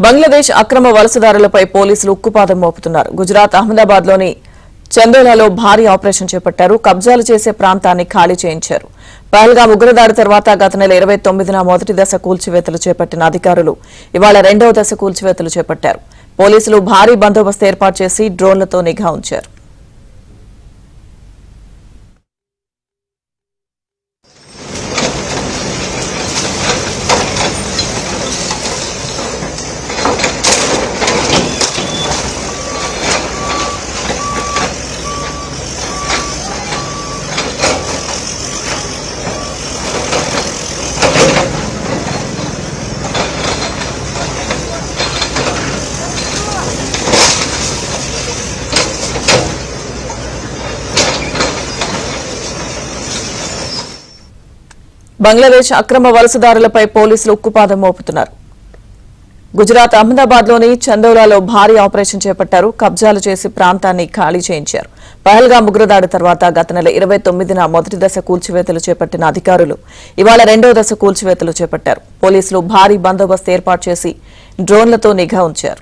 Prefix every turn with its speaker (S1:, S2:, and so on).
S1: బంగ్లాదేశ్ అక్రమ వలసదారులపై పోలీసులు ఉక్కుపాదం మోపుతున్నారు. గుజరాత్ అహ్మదాబాద్లోని చందోలాలో భారీ ఆపరేషన్ చేపట్టారు. కబ్జాలు చేసే ప్రాంతాన్ని ఖాళీ చేయించారు. పహల్గాం ఉగ్రదాడి తర్వాత గత నెల 29న మొదటి దశ కూల్చివేతలు చేపట్టిన అధికారులు ఇవాళ రెండవ దశ కూల్చివేతలు చేపట్టారు. పోలీసులు భారీ బందోబస్తు ఏర్పాటు చేసి డ్రోన్లతో నిఘా ఉంచారు. బంగ్లాదేశ్ అక్రమ వలసదారులపై పోలీసులు ఉక్కుపాదం మోపుతున్నారు. గుజరాత్ అహ్మదాబాద్లోని చందోలాలో భారీ ఆపరేషన్ చేపట్టారు. కబ్జాలు చేసి ప్రాంతాన్ని ఖాళీ చేయించారు. పహల్గాం ఉగ్రదాడి తర్వాత గత నెల 29న మొదటి దశ కూల్చివేతలు చేపట్టిన అధికారులు ఇవాళ రెండవ దశ కూల్చివేతలు చేపట్టారు. పోలీసులు భారీ బందోబస్తు ఏర్పాటు చేసి డ్రోన్లతో నిఘా ఉంచారు.